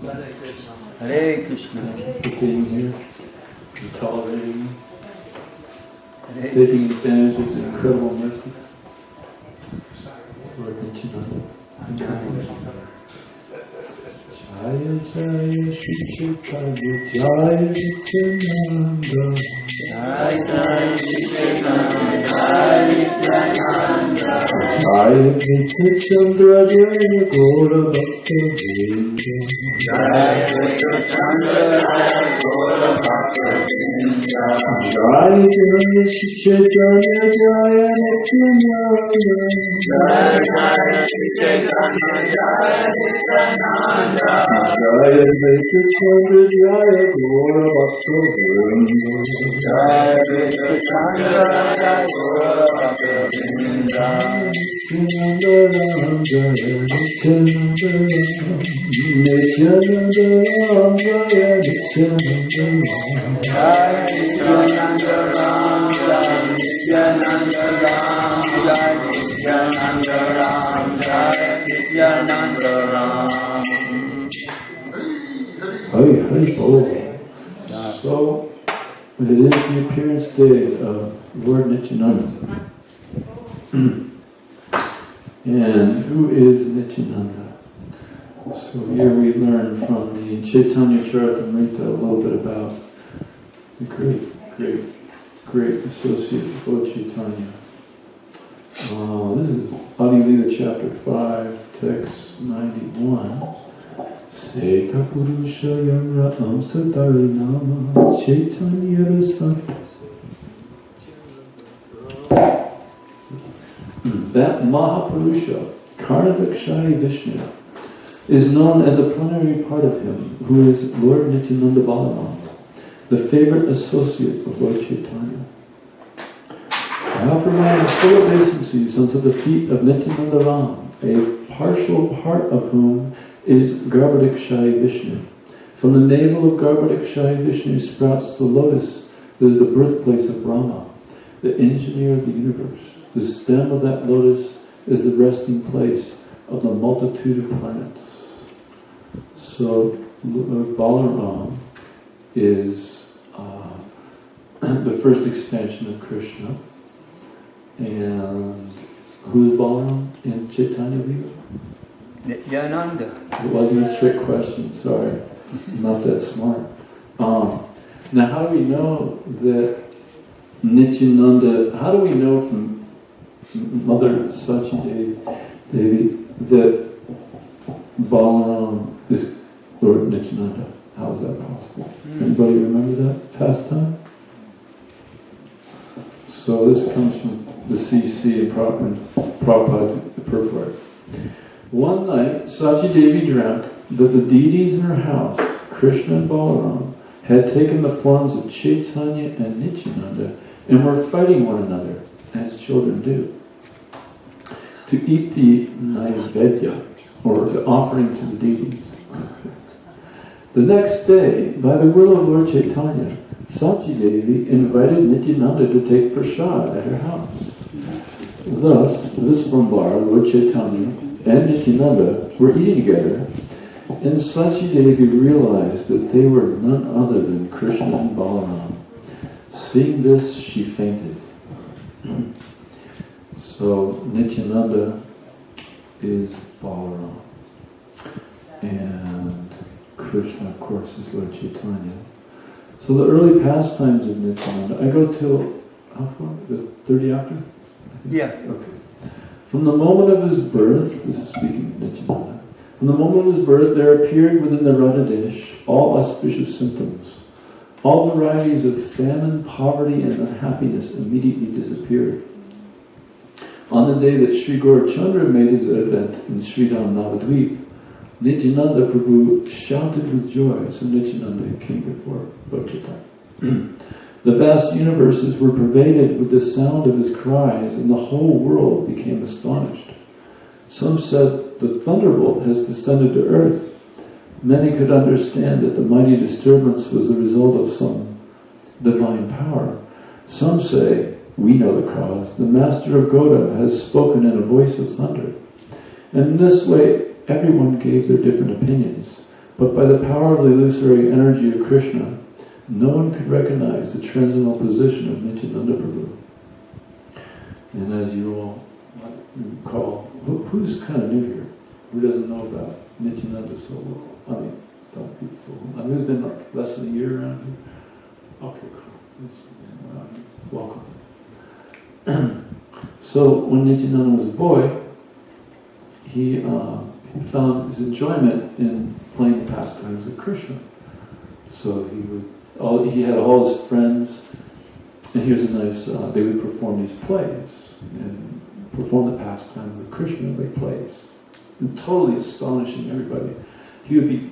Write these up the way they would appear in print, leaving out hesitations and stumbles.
Hare Krishna. Thank you for being here and tolerating me, taking advantage of the incredible mercy. Lord Nityananda. Jaya Jaya Shri Chaitanya Jaya Nityananda. Jai Jai Shri Chaitanya Jai Nityananda. Jaya Nitya Jaya Gora Bhakta Vrinda. Jai Krishna Chandra Jai Gora Bhakta Vrinda. Jaya Jaya Shri Chaitanya Jaya Nityananda. Jai Jai Shri Chaitanya Jai Nityananda. Jaya Nitya Jaya Gora Bhakta Vrinda. Jai Krishna Chandra Jai Gora Bhakta Vrinda. Nityananda Ram Jaya Nityananda Ram. Nityananda Ram Jaya Nityananda Ram. Jai Nityananda Ram Jai Nityananda Ram Jai Nityananda Ram Jai Nityananda Ram. Hari Hari Bol. So, it is the appearance day of Lord Nityananda. And who is Nityananda? So here we learn from the Chaitanya Charitamrita a little bit about the great associate of Lord Chaitanya. This is Adi Lila chapter 5, text 91. Seta Purusha Yamra Amsatari Nama Chaitanya Rasa. That Mahapurusha, Karnavakshari Vishnu, is known as a plenary part of him, who is Lord Nityananda Balaram, the favorite associate of Lord Chaitanya. I offer my full obeisances unto the feet of Nityananda Ram, a partial part of whom is Garbhodakshari Vishnu. From the navel of Garbhodakshari Vishnu sprouts the lotus that is the birthplace of Brahma, the engineer of the universe. The stem of that lotus is the resting place of the multitude of planets. So Balaram is the first expansion of Krishna. And who is Balaram in Chaitanya Lila? Nityananda. It wasn't a trick question, sorry. I'm not that smart. Now how do we know that Nityananda, how do we know from Mother Sachi Devi that Balaram is Lord Nityananda? How is that possible? Anybody remember that pastime? So this comes from the CC and Prabhupada's purport. One night, Sachi Devi dreamt that the deities in her house, Krishna and Balaram, had taken the forms of Chaitanya and Nityananda and were fighting one another, as children do, to eat the naivedya, or the offering to the deities. The next day, by the will of Lord Chaitanya, Sachi Devi invited Nityananda to take prasad at her house. Thus, Visvambara, Lord Chaitanya, and Nityananda were eating together, and Sachi Devi realized that they were none other than Krishna and Balaram. Seeing this, she fainted. So Nityananda is Balaram, and Krishna, of course, is Lord Chaitanya. So the early pastimes of Nityananda, I go till, how far? The 30 after? Yeah. Okay. From the moment of his birth, this is speaking of Nityananda, from the moment of his birth there appeared within the Radha dish all auspicious symptoms. All varieties of famine, poverty, and unhappiness immediately disappeared. On the day that Sri Gaurachandra made his advent in Sridham Navadvip, Nityananda Prabhu shouted with joy, so Nityananda came before Lord Chaitanya. The vast universes were pervaded with the sound of his cries, and the whole world became astonished. Some said, the thunderbolt has descended to earth. Many could understand that the mighty disturbance was the result of some divine power. Some say, we know the cause. The master of Goda has spoken in a voice of thunder. And in this way, everyone gave their different opinions. But by the power of the illusory energy of Krishna, no one could recognize the transcendental position of Nityananda Prabhu. And as you all recall, who's kind of new here? Who doesn't know about Nityananda so well? I mean, don't be so well. I mean, who's been like less than a year around here? Okay, cool. Welcome. So when Nityananda was a boy, he found his enjoyment in playing the pastimes of Krishna. So he had all his friends, and here's a nice, they would perform these plays, and perform the pastimes of Krishna by plays, and totally astonishing everybody. He would be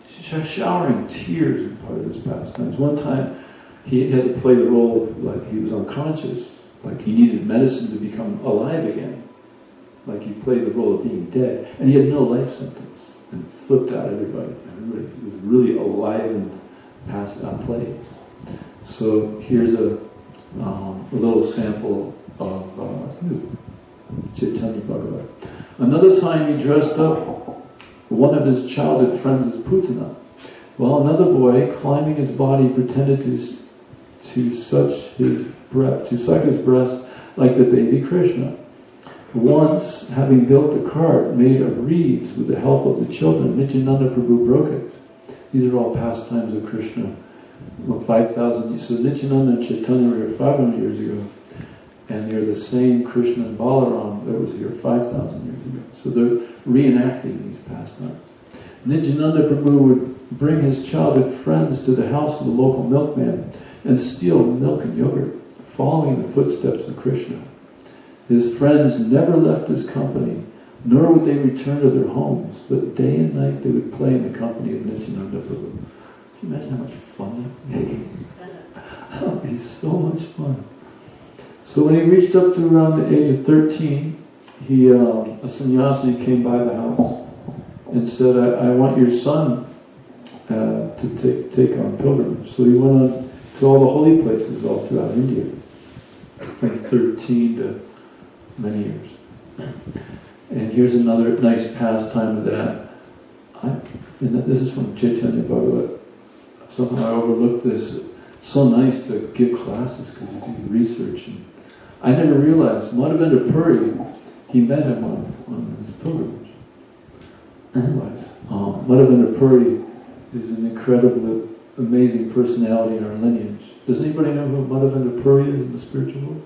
showering tears in part of his pastimes. One time, he had to play the role of, like, he was unconscious, like he needed medicine to become alive again. Like he played the role of being dead, and he had no life symptoms, and flipped out everybody. Everybody was really alive and passed on plays. So here's a little sample of Chaitanya Bhagavat. Another time he dressed up one of his childhood friends as Putana, while another boy, climbing his body, pretended to suck his breast like the baby Krishna. Once, having built a cart made of reeds with the help of the children, Nityananda Prabhu broke it. These are all pastimes of Krishna. 5,000 years. So Nityananda and Chaitanya were here 500 years ago, and they're the same Krishna and Balaram that was here 5,000 years ago. So they're reenacting these pastimes. Nityananda Prabhu would bring his childhood friends to the house of the local milkman and steal milk and yogurt, following in the footsteps of Krishna. His friends never left his company, nor would they return to their homes, but day and night they would play in the company of Nityananda Prabhu. Can you imagine how much fun that would be? That would be so much fun. So when he reached up to around the age of 13, a sannyasi came by the house and said, I want your son to take on pilgrimage. So he went on to all the holy places all throughout India, from 13 to many years. And here's another nice pastime of that. This is from Chaitanya Bhagavat. Somehow I overlooked this. It's so nice to give classes because you do research. And I never realized Madhavendra Puri, he met him on his pilgrimage. Anyways, Madhavendra Puri is an incredibly amazing personality in our lineage. Does anybody know who Madhavendra Puri is in the spiritual world?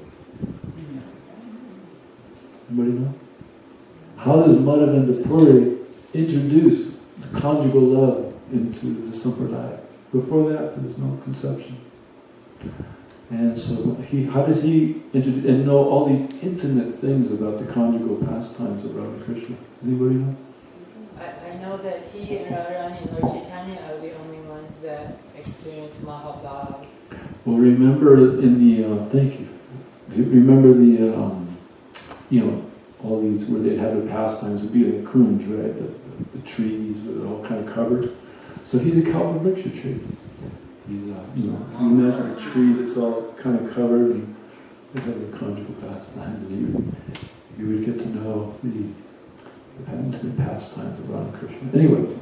Anybody know? How does Madhavendra Puri introduce the conjugal love into the Sampradaya? Before that, there was no conception. And so, how does he introduce and know all these intimate things about the conjugal pastimes of Radha Krishna? Does anybody know? I know that he and Radharani and Lord Chaitanya are the only ones that experience Mahabhav. Well, remember in the, thank you. Remember the, all these where they'd have the pastimes, would be in the Kunj, right? The trees where they're all kind of covered. So he's a Kalpavriksha tree. He's you imagine a tree that's all kind of covered, and they have the conjugal pastimes, and you would get to know the intimate pastimes of Radha Krishna. Anyways,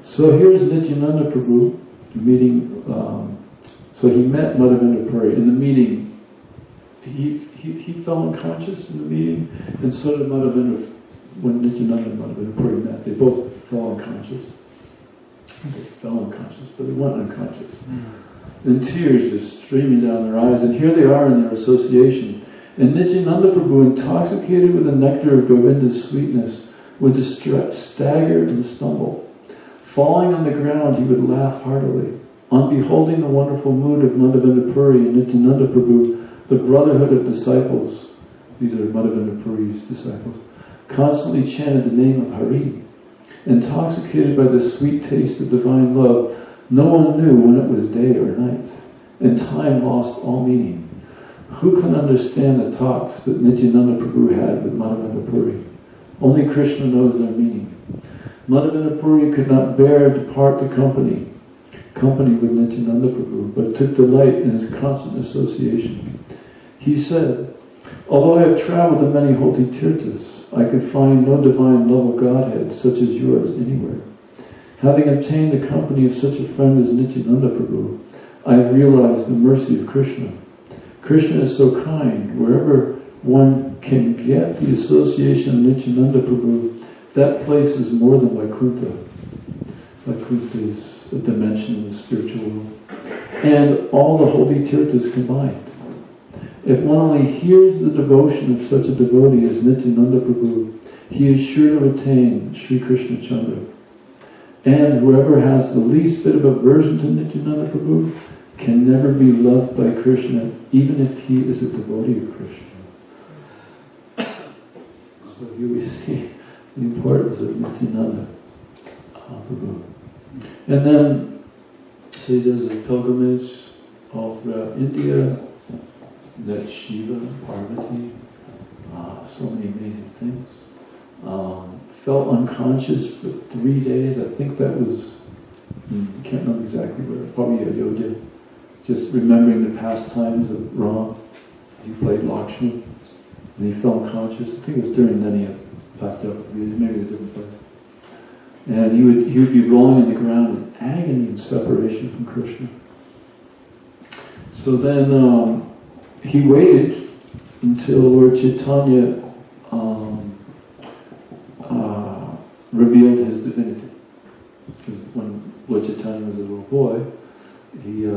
so here's Nityananda Prabhu meeting. So he met Madhavendra Puri in the meeting. He fell unconscious in the meeting, and so did Madhavendra. When Nityananda and Madhavendra Puri met, they both fell unconscious. They fell unconscious, but they weren't unconscious. And tears just streaming down their eyes, and here they are in their association. And Nityananda Prabhu, intoxicated with the nectar of Govinda's sweetness, would stagger and stumble. Falling on the ground, he would laugh heartily. On beholding the wonderful mood of Madhavendra Puri and Nityananda Prabhu, the brotherhood of disciples, these are Madhavendra Puri's disciples, constantly chanted the name of Hari. Intoxicated by the sweet taste of divine love, no one knew when it was day or night, and time lost all meaning. Who can understand the talks that Nityananda Prabhu had with Madhavendra Puri? Only Krishna knows their meaning. Madhavendra Puri could not bear to part the company with Nityananda Prabhu, but took delight in his constant association. He said, although I have traveled to many holy tirthas, I could find no divine love of Godhead such as yours anywhere. Having obtained the company of such a friend as Nityananda Prabhu, I have realized the mercy of Krishna. Krishna is so kind. Wherever one can get the association of Nityananda Prabhu, that place is more than Vaikuntha. Vaikuntha is a dimension in the spiritual world. And all the holy tirthas combined. If one only hears the devotion of such a devotee as Nityananda Prabhu, he is sure to attain Sri Krishna Chandra. And whoever has the least bit of aversion to Nityananda Prabhu can never be loved by Krishna, even if he is a devotee of Krishna. So here we see the importance of Nityananda Prabhu. And then, so he does a pilgrimage all throughout India, that Shiva, Parvati, so many amazing things. Felt unconscious for 3 days. I think that was, can't remember exactly where, probably Ayodhya. Just remembering the pastimes of Ram. He played Lakshmi, and he fell unconscious. I think it was during then he had passed out with maybe a different place. And he would be rolling on the ground in agony and separation from Krishna. So then he waited until Lord Chaitanya revealed his divinity. Because when Lord Chaitanya was a little boy, he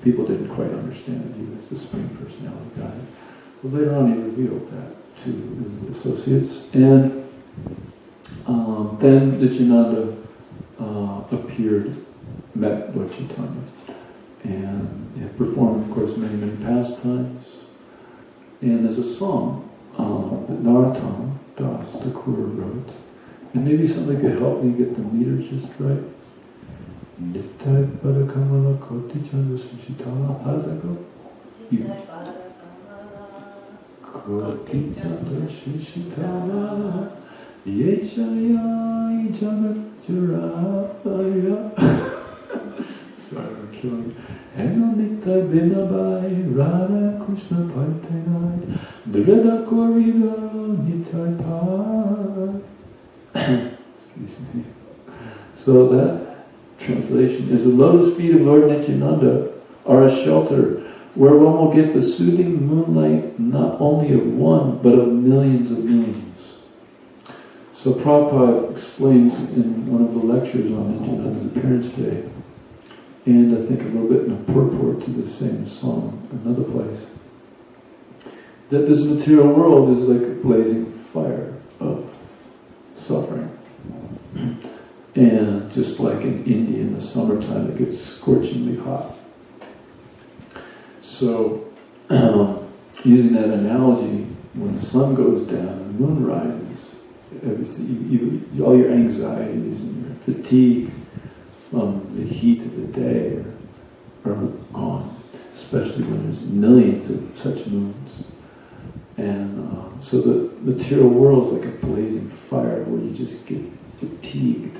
people didn't quite understand that he was the Supreme Personality of God. But later on he revealed that to his associates. And then Nityananda appeared, met Lord Chaitanya, and he performed, of course, many, many pastimes. And there's a song that Narottam Das Thakur wrote, and maybe somebody could help me get the meters just right. Nittai Parakamala Koti Chandra Sushitala. How does that go? Koti Chandra Sushitala Yechaya Jagat Jaraya. Sorry, I'm killing you. Heno Nittai Binabai Radha Krishna Partenai Dreda Korida Nittai Pai. Excuse me. So that translation is: the lotus feet of Lord Nityananda are a shelter where one will get the soothing moonlight not only of one, but of millions of millions. So Prabhupada explains in one of the lectures on Nityananda's appearance day, and I think a little bit in a purport to the same song, another place, that this material world is like a blazing fire of suffering. And just like in India in the summertime, it gets scorchingly hot. So, using that analogy, when the sun goes down and the moon rises, everything, all your anxieties and your fatigue from the heat of the day are gone, especially when there's millions of such moons. And so the material world is like a blazing fire where you just get fatigued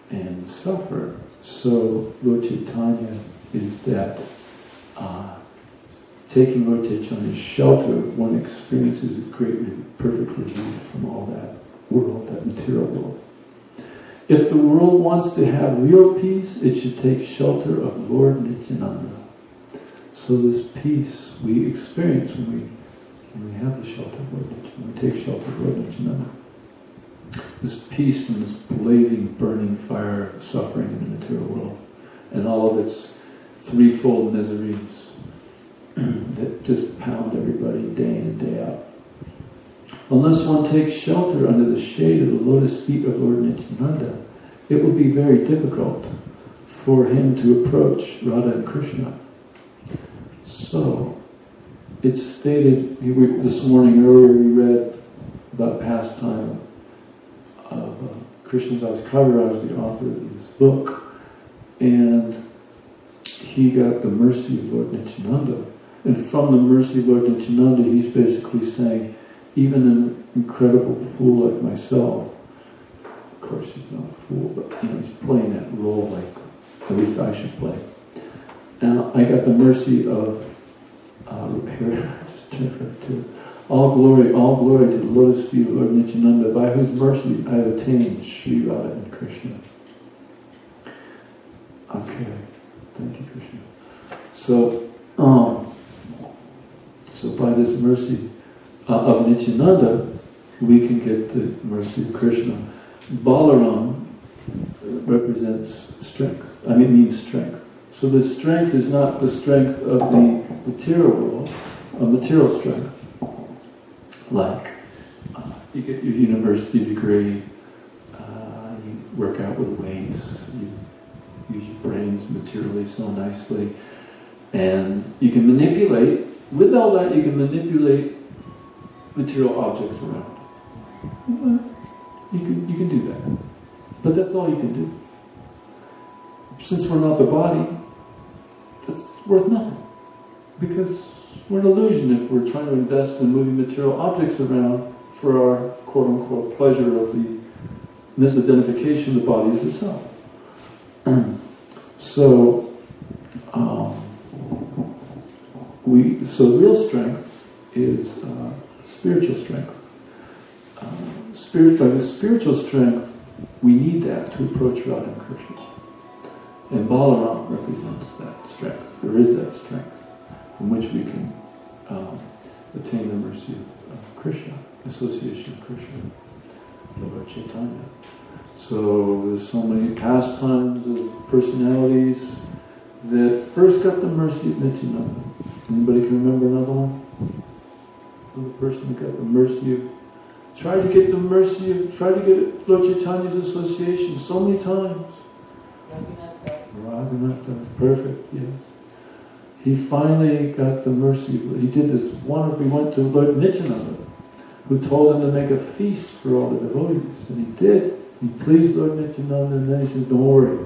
and suffer. So Lord Chaitanya is that taking Lord Chaitanya's shelter, one experiences a great, perfect relief from all that world, that material world. If the world wants to have real peace, it should take shelter of Lord Nityananda. So this peace we experience when we have the shelter of Lord Nityananda, when we take shelter of Lord Nityananda. This peace from this blazing, burning fire of suffering in the material world, and all of its threefold miseries that just pound everybody day in and day out. Unless one takes shelter under the shade of the lotus feet of Lord Nityananda, it will be very difficult for him to approach Radha and Krishna. So, it's stated, this morning earlier we read about pastime of Krishnadas Kaviraj, the author of this book, and he got the mercy of Lord Nityananda. And from the mercy of Lord Nityananda, he's basically saying, even an incredible fool like myself, of course he's not a fool, but he's playing that role like at least I should play. And I got the mercy of, here, just turn right to, All glory to the lotus feet of Lord Nityananda, by whose mercy I have attained Sri Radha and Krishna. Okay, thank you, Krishna. So by this mercy of Nityananda, we can get the mercy of Krishna. Balaram represents strength. Means strength. So the strength is not the strength of the material world, material strength. Like, you get your university degree, you work out with weights, you use your brains materially so nicely, and you can manipulate, with all that you can manipulate material objects around. You can do that. But that's all you can do. Since we're not the body, that's worth nothing. Because we're an illusion if we're trying to invest in moving material objects around for our quote-unquote pleasure of the misidentification of the body as a self. So real strength is spiritual strength. By the spiritual strength, we need that to approach Radha and Krishna. And Balaram represents that strength. There is that strength from which we can attain the mercy of Krishna, association of Krishna, Lord Chaitanya. So there's so many pastimes of personalities that first got the mercy of Nityananda. Anybody can remember another one? Another person who got the mercy of... Tried to get Lord Chaitanya's association so many times. Raghunatha, perfect, yes. He finally got the mercy. He did this wonderful. He went to Lord Nityananda, who told him to make a feast for all the devotees. And he did. He pleased Lord Nityananda, and then he said, don't worry.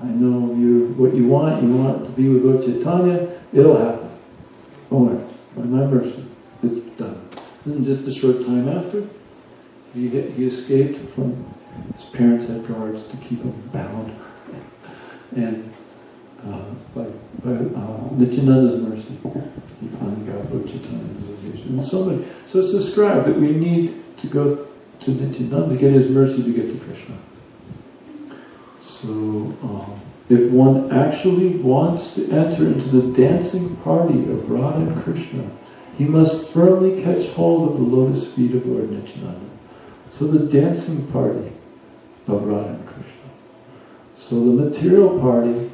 I know what you want to be with Lord Chaitanya, it'll happen. Don't worry. By my mercy, it's done. And just a short time after, he escaped from his parents' had guards to keep him bound. And by Nityananda's mercy, he finally got Lord Chaitanya's association. And so it's described that we need to go to Nityananda to get his mercy to get to Krishna. So, if one actually wants to enter into the dancing party of Radha and Krishna, he must firmly catch hold of the lotus feet of Lord Nityananda. So the dancing party of Radha and Krishna. So the material party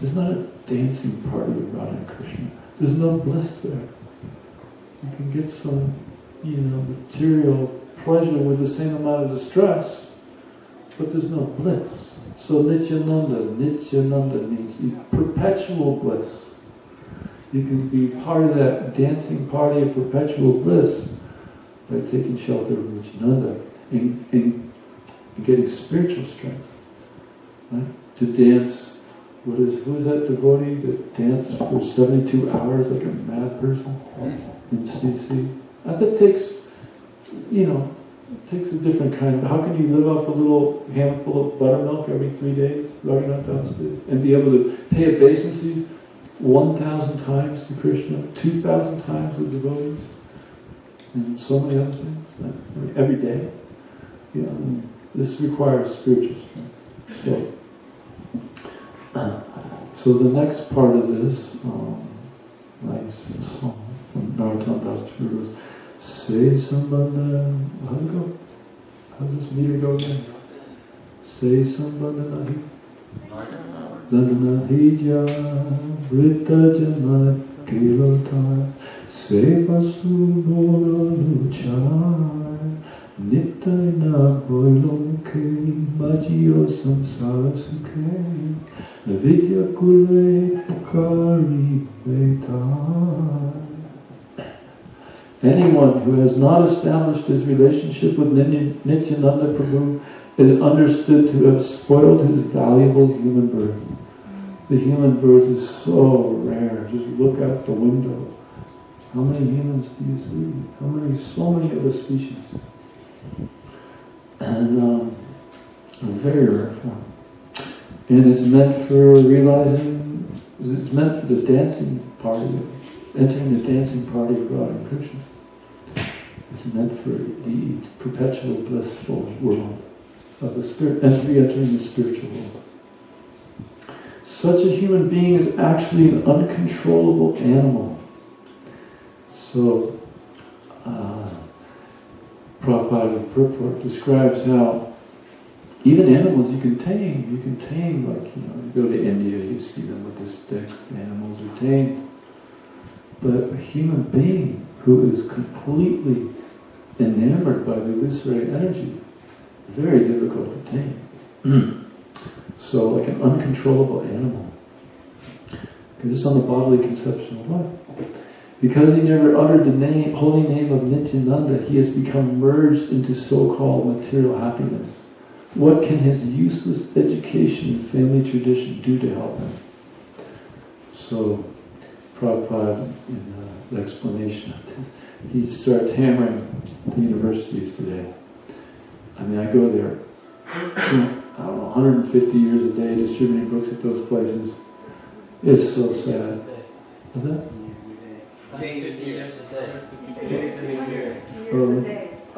is not a dancing party of Radha and Krishna. There's no bliss there. You can get some, material pleasure with the same amount of distress, but there's no bliss. So Nityananda means the perpetual bliss. You can be part of that dancing party of perpetual bliss by taking shelter of Nityananda and getting spiritual strength. Right? To dance, who is that devotee that danced for 72 hours like a mad person in CC? That takes, it takes a different kind of... How can you live off a little handful of buttermilk every 3 days, and be able to pay obeisances 1,000 times to Krishna, 2,000 times to devotees, and so many other things, every day? This requires spiritual strength. So the next part of this nice song from Narottam Das Thakur goes, Say Sambandha, how does this meter go again? Say Sambandha Nahi Dandana Vrita Jana Kilota Say Vasu Boro Luchar Nitana Boiloke Bajio Samsara Sukhe Vidya Kule Pukari Betar. Anyone who has not established his relationship with Nityananda Prabhu is understood to have spoiled his valuable human birth. The human birth is so rare. Just look out the window. How many humans do you see? So many other species. And a very rare form. And it's meant for it's meant for the dancing party, entering the dancing party of Radha and Krishna. It's meant for the perpetual blissful world of the spirit, entering the spiritual world. Such a human being is actually an uncontrollable animal. So, Prabhupada in purport describes how even animals you can tame. You can tame, like, you go to India, you see them with this stick, the animals are tamed. But a human being who is completely enamored by the illusory energy, very difficult to tame. So, like an uncontrollable animal. Okay, this is on the bodily conception of life. Because he never uttered the holy name of Nityananda, he has become merged into so-called material happiness. What can his useless education and family tradition do to help him? So, Prabhupada, in the explanation of this, he starts hammering the universities today. I mean, I go there, I don't know, 150 years a day distributing books at those places. It's so sad. What's that? 50 years a day.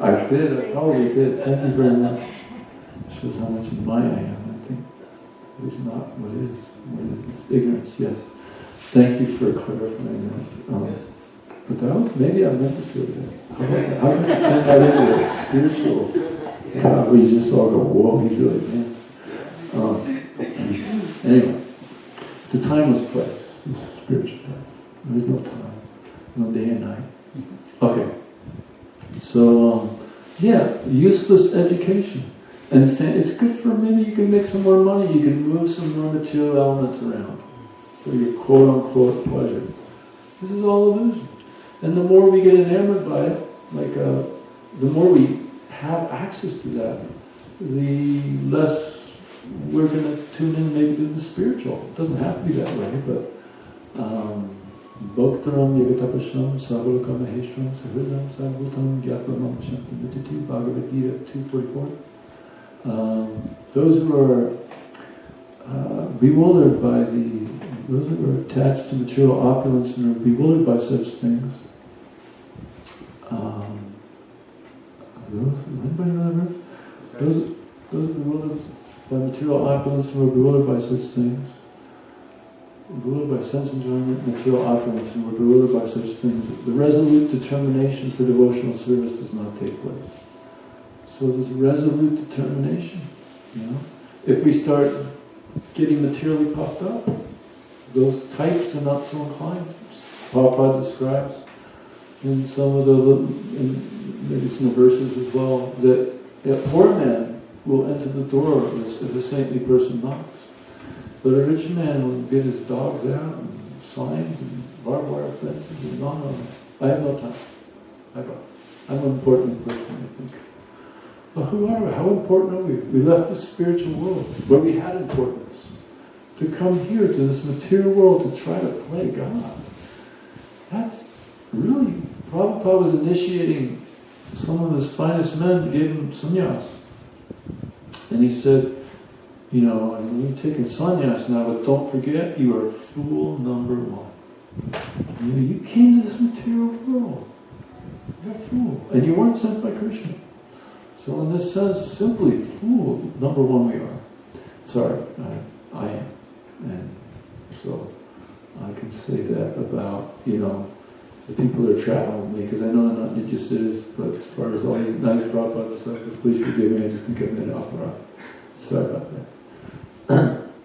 I did, I probably did. Thank you very much. Shows how much in Maya I am. I think it is not what it is. It's ignorance, yes. Thank you for clarifying that. But that, maybe I meant to say that. How can I turn that into a spiritual? Where you just all go, whoa, he's really advanced. Anyway, it's a timeless place. It's a spiritual place. There's no time. No day and night. Okay. So, useless education. And it's good for, maybe you can make some more money, you can move some more material elements around for your quote-unquote pleasure. This is all illusion. And the more we get enamored by it, the more we have access to that, the less we're going to tune in maybe to the spiritual. It doesn't have to be that way, but Bhaktaram Yagatapasham Savalaka Maheshram Sahridam Sadhutam Gyatvam Shantam Nititi Bhagavad Gita 244. Those who are bewildered by those who are attached to material opulence and are bewildered by such things, anybody know that verse? Those bewildered by material opulence and are bewildered by such things, bewildered by sense enjoyment, material opulence, and were bewildered by such things, the resolute determination for devotional service does not take place. So there's resolute determination, If we start getting materially puffed up, those types are not so inclined. Prabhupada describes in some of maybe it's in the verses as well, that a poor man will enter the door if a saintly person knocks. But a rich man will get his dogs out and signs and barbed wire fences and no, I have no time. I'm an important person, I think. Well, who are we? How important are we? We left the spiritual world, where we had importance, to come here to this material world to try to play God. That's really, Prabhupada was initiating some of his finest men, gave him sannyas. And he said, you're taking sannyas now, but don't forget, you are fool number one. You came to this material world. You're a fool. And you weren't sent by Krishna. So in this sense, simply fool, number one we are. Sorry, I am. And so I can say that about, the people that are traveling with me, because I know I'm not Nitya, but as far as all these nice Prabhupada disciples, please forgive me, I just think I've been off the rock. Sorry about that.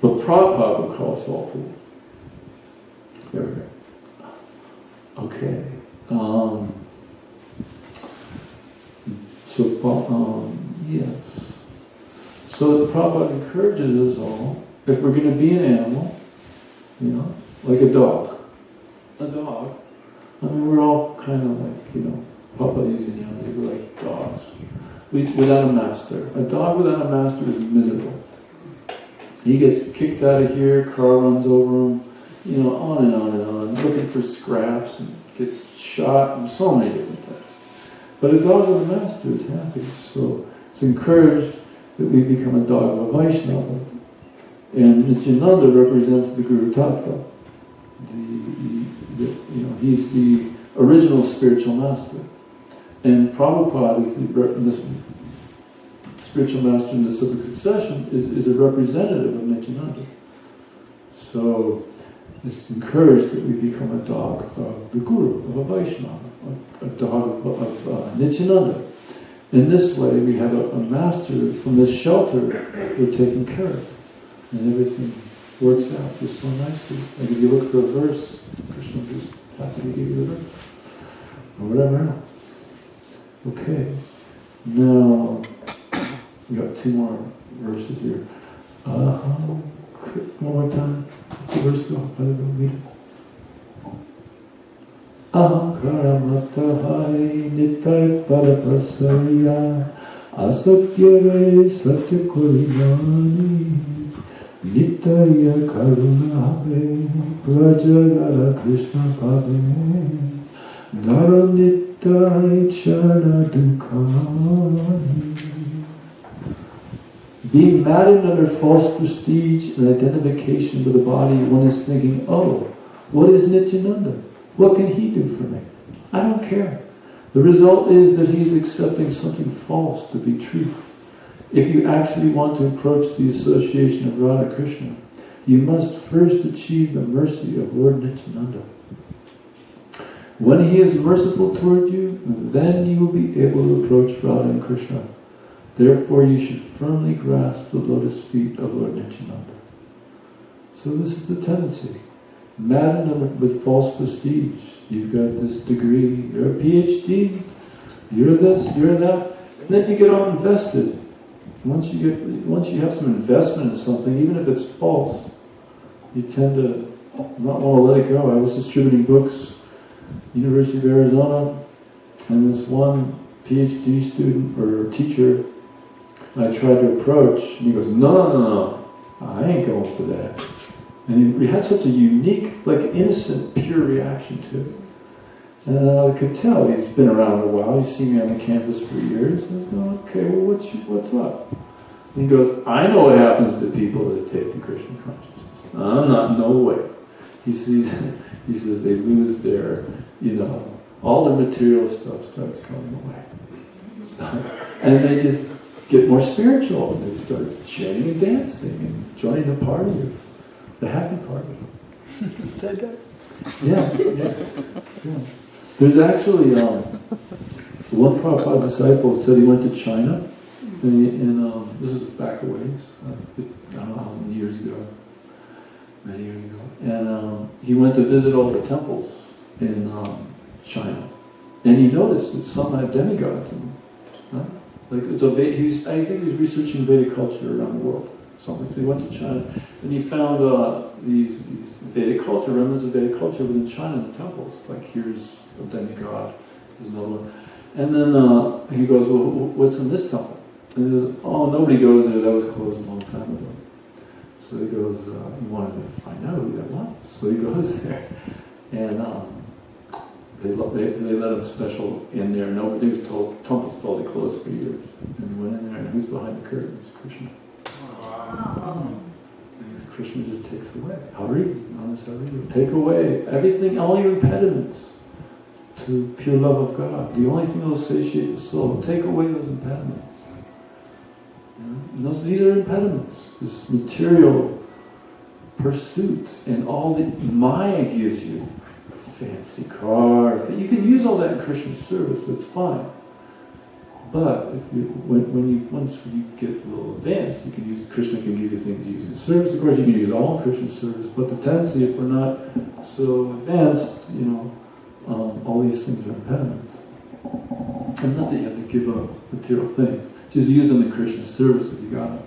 But Prabhupada would call us all fools. There we go. Okay. Yes. So Prabhupada encourages us all, if we're going to be an animal, like a dog. I mean, we're all kind of like, Prabhupada using we're like dogs. Without a master. A dog without a master is miserable. He gets kicked out of here, car runs over him, on and on and on, looking for scraps and gets shot and so many different things. But a dog with a master is happy, so it's encouraged that we become a dog of a Vaishnava. And Nityananda represents the Guru Tattva. He's the original spiritual master. And Prabhupada, this spiritual master in the civic succession, is a representative of Nityananda. So it's encouraged that we become a dog of the Guru, of a Vaishnava, a dog of Nityananda. In this way, we have a master from this shelter we're taken care of. And everything works out just so nicely. Like if you look for a verse, Krishna just happy to give you the verse. Or whatever else. Okay. Now, we got 2 more verses here. One more time. What's the verse go? How do we read it? Ahankaramatahi nitai parapasaya asatyare satyakorimani nitaya karunave prajagara krishna pade nara nitai chana dukkani. Being maddened under false prestige and identification with the body, one is thinking, oh, what is Nityananda? What can he do for me? I don't care. The result is that he is accepting something false to be truth. If you actually want to approach the association of Radha Krishna, you must first achieve the mercy of Lord Nityananda. When he is merciful toward you, then you will be able to approach Radha and Krishna. Therefore, you should firmly grasp the lotus feet of Lord Nityananda. So this is the tendency. Maddened with false prestige. You've got this degree, you're a PhD, you're this, you're that, and then you get all invested. Once you have some investment in something, even if it's false, you tend to not want to let it go. I was distributing books, University of Arizona, and this one PhD student or teacher I tried to approach, and he goes, no, I ain't going for that. And he had such a unique, like innocent, pure reaction to it. And I could tell he's been around a while. He's seen me on the campus for years. I was going, okay, well, what's up? And he goes, I know what happens to people that take the Krishna consciousness. I'm not, no way. He says they lose their, all the material stuff starts going away. So, and they just get more spiritual, and they start chanting and dancing and joining the party of the happy party. You said that? Yeah. There's actually one Prabhupada disciple said he went to China, and this is back a ways, I don't know how many years ago, and he went to visit all the temples in China, and he noticed that some had demigods in them. Right? Like I think he was researching Vedic culture around the world. Something. So he went to China, and he found these Vedic culture, remnants of Vedic culture within China in the temples. Like here's a demigod, there's another one. And then he goes, well, what's in this temple? And he goes, oh, nobody goes there, that was closed a long time ago. So he goes, he wanted to find out who that was. So he goes there, and they let him special in there. Nobody was told, temple's totally closed for years. And he went in there, and who's behind the curtains? Krishna. And Krishna just takes away. Hari, take away everything, all your impediments to pure love of God. The only thing that will satiate the soul. Take away those impediments. These are impediments. This material pursuits and all that Maya gives you. A fancy car. You can use all that in Krishna's service. That's fine. But once you get a little advanced, you can use Krishna can give you things to use in service. Of course, you can use all in Krishna's service. But the tendency, if we're not so advanced, all these things are impediments. And not that you have to give up material things. Just use them in Krishna's service if you got them.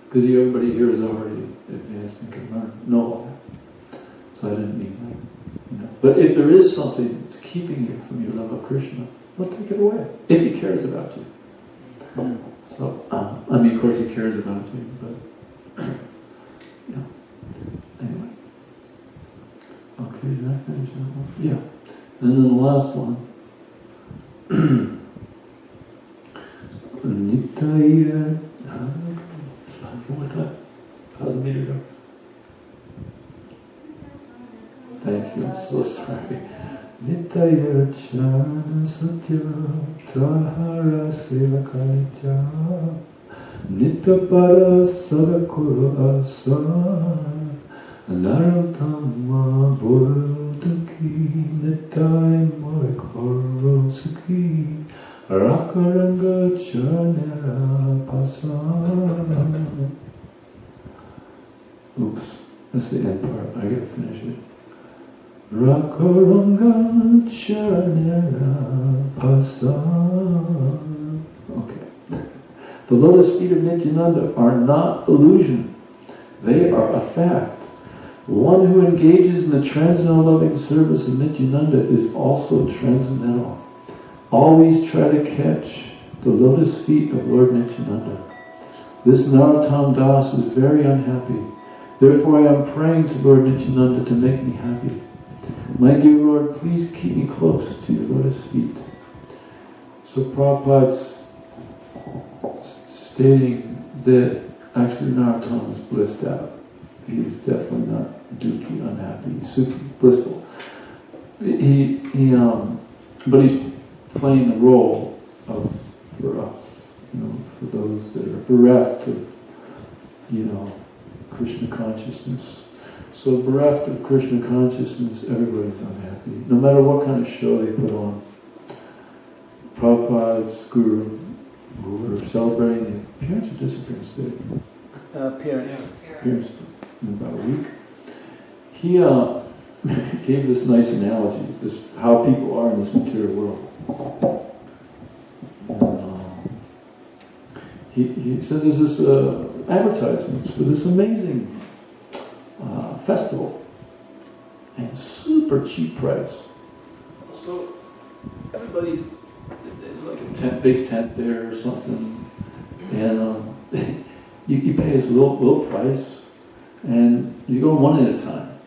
Because everybody here is already advanced and can learn, know all that. So I didn't mean that. But if there is something that's keeping you from your love of Krishna, well, take it away. If he cares about you. So, of course he cares about you, but, Anyway. Okay, did I finish that one? Yeah. And then the last one. Nitya. One more time. How's the meter go? Thank you. I'm so sorry. Nitayarachana Satya Tahara Sevakaja Nitapara Sadakura Asa Narottama Bodhaki Nitai Morikoro Sukhi Rakaranga Chanera Pasana. Oops, that's the end part. I gotta finish it. Rakaranga Chanera Pasana. Okay. The lotus feet of Nityananda are not illusion. They are a fact. One who engages in the transcendental loving service of Nityananda is also transcendental. Always try to catch the lotus feet of Lord Nityananda. This Narottam Das is very unhappy. Therefore I am praying to Lord Nityananda to make me happy. My dear Lord, please keep me close to your lotus feet. So Prabhupada's stating that actually Narottam is blissed out. He is definitely not dukhi, unhappy, sukhi, blissful. But he's playing the role for us, for those that are bereft of, Krishna consciousness. So bereft of Krishna consciousness, everybody's unhappy, no matter what kind of show they put on. Prabhupada's guru, who were celebrating the appearance or disappearance day? Appearance in about a week. He gave this nice analogy, this how people are in this material world. He said there's this advertisements for this amazing festival and super cheap price. So everybody's like a big tent there or something, and you pay this little price, and you go one at a time.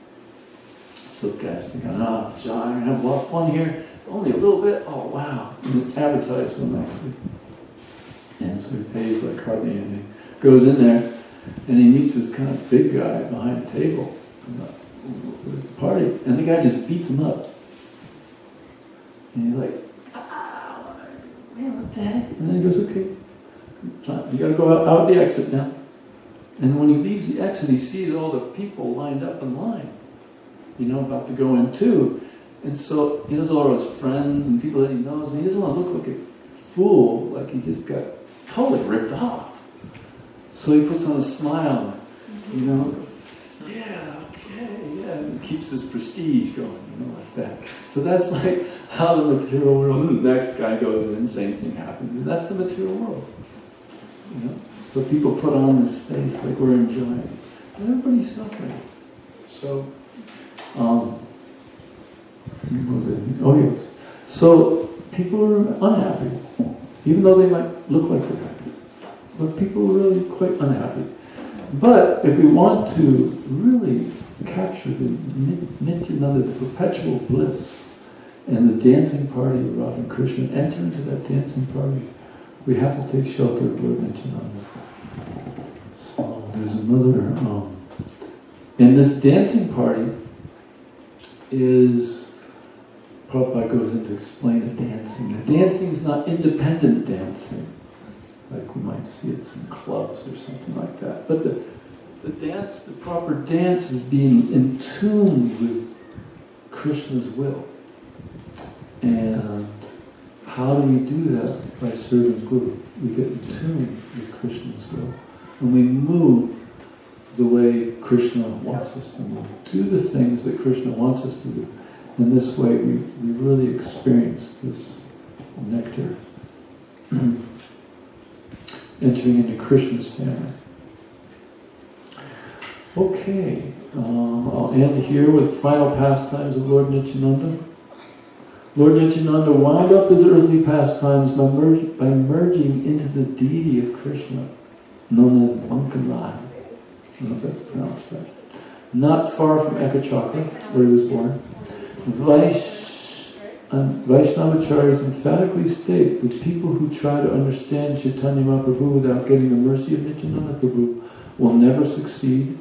So the guy's thinking, John, I'm gonna have a lot of fun here. Only a little bit. Oh wow! And it's advertised so nicely. And so he pays like hardly anything. Goes in there, and he meets this kind of big guy behind the table at the party, and the guy just beats him up. And he's like, man, what the heck? And then he goes, okay, you gotta go out the exit now. And when he leaves the exit, he sees all the people lined up in line, about to go in too. And so he knows all of his friends and people that he knows, and he doesn't want to look like a fool, like he just got totally ripped off. So he puts on a smile, yeah, and keeps his prestige going, like that. So that's like how the material world, the next guy goes in, same thing happens, and that's the material world. So people put on this face like we're enjoying, and everybody's suffering. So, so people are unhappy, even though they might look like they're happy. But people are really quite unhappy. But if we want to really capture the Nityananda, the perpetual bliss, and the dancing party of Radha and Krishna, enter into that dancing party, we have to take shelter of Lord Nityananda. So there's another, and this dancing party is, Prabhupada goes in to explain the dancing. The dancing is not independent dancing, like we might see it in clubs or something like that. But the dance, the proper dance is being in tune with Krishna's will. And how do we do that? By serving Guru. We get in tune with Krishna's will. And we move the way Krishna wants us to move. Do the things that Krishna wants us to do. In this way, we really experience this nectar. Entering into Krishna's family. Okay, I'll end here with final pastimes of Lord Nityananda. Lord Nityananda wound up his earthly pastimes by merging into the deity of Krishna, known as Bankalai. I don't know if that's pronounced right. Not far from Ekachakra, where he was born. Vaishnavacharyas emphatically state that people who try to understand Chaitanya Mahaprabhu without getting the mercy of Nityananda Prabhu will never succeed,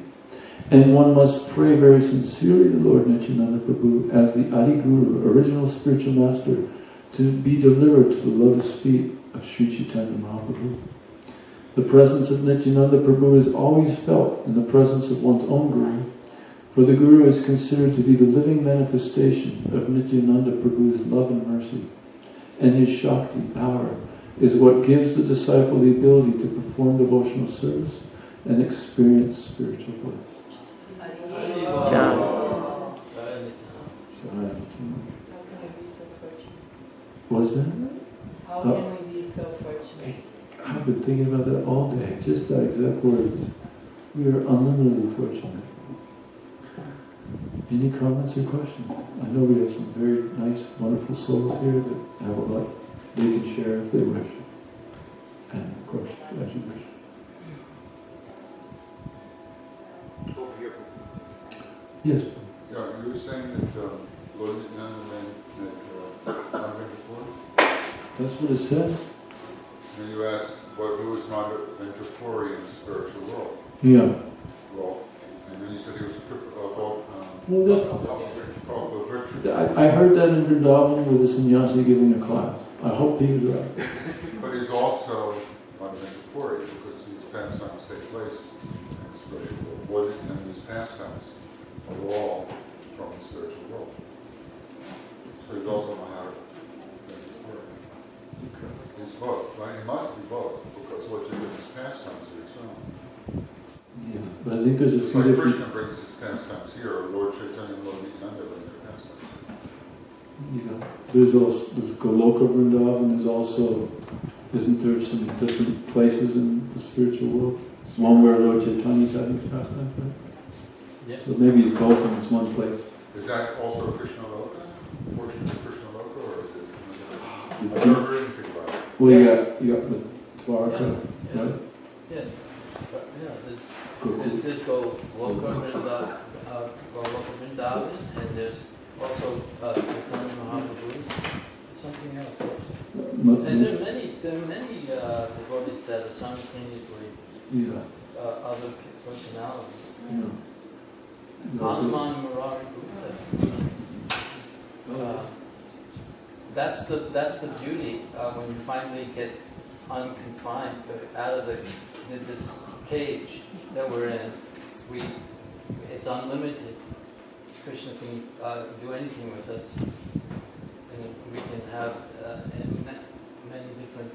And one must pray very sincerely to Lord Nityananda Prabhu as the Adi Guru, original spiritual master, to be delivered to the lotus feet of Sri Chaitanya Mahaprabhu. The presence of Nityananda Prabhu is always felt in the presence of one's own Guru, for the Guru is considered to be the living manifestation of Nityananda Prabhu's love and mercy, and his Shakti, power, is what gives the disciple the ability to perform devotional service and experience spiritual bliss. John. What's that? How can we be so fortunate? I've been thinking about that all day, just that exact words. We are unlimitedly fortunate. Any comments or questions? I know we have some very nice, wonderful souls here that have a lot they can share if they wish. And of course, as you wish. Over here. Yes. Yeah, you were saying that Lord Nityananda met Parameswar? That's what it says? And you asked who was Parameswar in the spiritual world. Yeah. Well, and then you said he was I heard that in Vrindavan with a sannyasi giving a class. I hope he was right. But he's also Parameswar because his pastimes take place in the spiritual world. And his pastimes are all from the spiritual world. So he's also Parameswar. He's both, right? He must be both because what you do in his pastimes are his own. Yeah, but I think there's a It's few like different... Krishna brings his pastimes here, or Lord Chaitanya and Lord Nityananda bring their pastimes. Yeah, there's Goloka Vrindavan, there's also, isn't there some different places in the spiritual world? One where Lord Chaitanya's having his pastimes, right? Yes. So maybe it's both in this one place. Is that also Krishna Loka? Portion of Krishna Loka, or is it? I've never heard anything about it. Well, you got the Dwarka, Yeah. right? Yeah, there's Goloka Vrindavan, and there's also Chaitanya Mahaprabhu, something else also. And there are many devotees that are simultaneously other personalities. Yeah. Hanuman Murari Gupta. That's the beauty when you finally get unconfined out of this cage that we're in. It's unlimited. Krishna can do anything with us, and we can have many different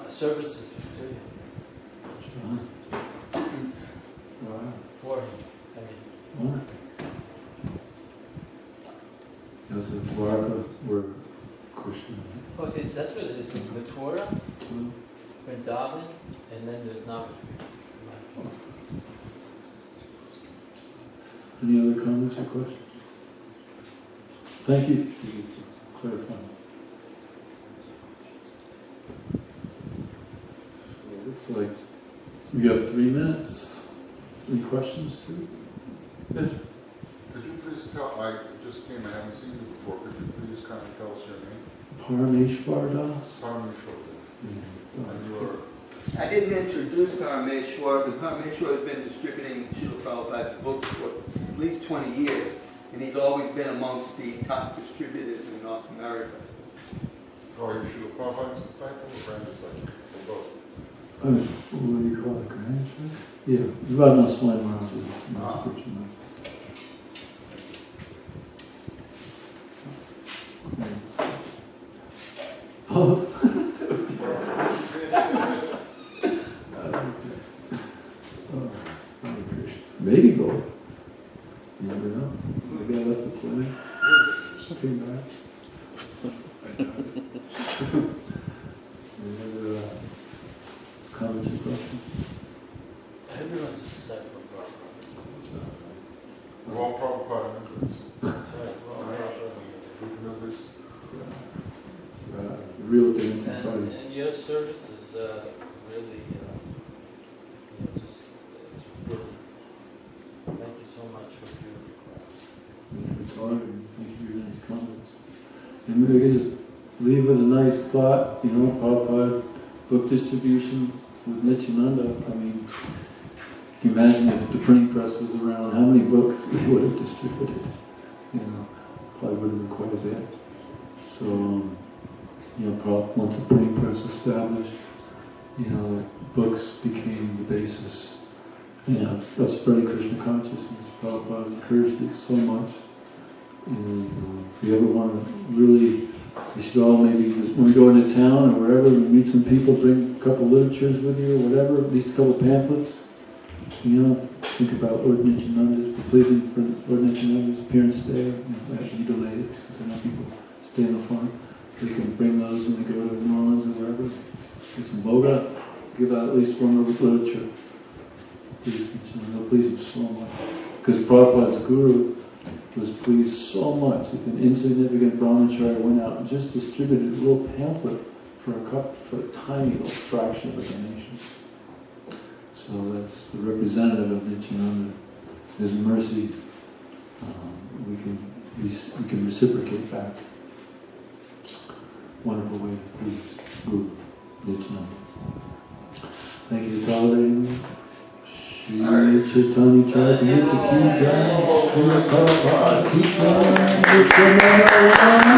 services to him. For him. I mean. There's a Dwarka where Krishna. Oh, that's what it is. It's Mathura, Vrindavan, and then there's Navadvip. Any other comments or questions? Thank you for clarifying. So it looks like we got 3 minutes. Any questions too? Yes. Could you please tell, I just came, I haven't seen you before, could you please kind of tell us your name? Parameswar Das. Parameswar. And you are... I didn't introduce Parameswar, but Parameswar has been distributing Srila Prabhupada's books for at least 20 years, and he's always been amongst the top distributors in North America. Are you Srila Prabhupada's disciple or grand disciple? Or both? What do you call it? Grandson? Yeah, Radha Swami Maharaj is my spiritual master. Both. Maybe both. You never know. Maybe I left the clinic. Came back. Any other comments or questions? Everyone's a disciple of Prabhupada. We're all Prabhupada members. Sorry, we're all Group members. Real dancing party. and your service is really, it's really, thank you so much for your class. Thank you for your nice comments. And maybe we could just leave with a nice thought, Prabhupada book distribution with Nityananda. I mean, Can you imagine if the printing press was around, how many books they would have distributed? You know, probably would have been quite a bit. So, probably once the printing press established, books became the basis, of spreading Krishna consciousness. Prabhupada encouraged it so much. And if you ever want to really, you should all maybe, when we go into town or wherever, we meet some people, bring a couple literatures with you or whatever, at least a couple pamphlets. Think about Lord Nityananda's, pleasing for Lord Nityananda's appearance today. He delayed it, since I know people stay in the front. They can bring those when they go to New Orleans or wherever. Get some boga, give out at least one literature. Please Nityananda, they'll please him so much. Because Prabhupada's guru was pleased so much if an insignificant brahmacharya went out and just distributed a little pamphlet for a tiny little fraction of a donation. So that's the representative of Nityananda. His mercy, we can reciprocate back. Wonderful way to please Guru Nityananda. Thank you, Talavana. Shri Chaitanya Charitamrita ki jai, Shri Prabhupada ki jai, Nityananda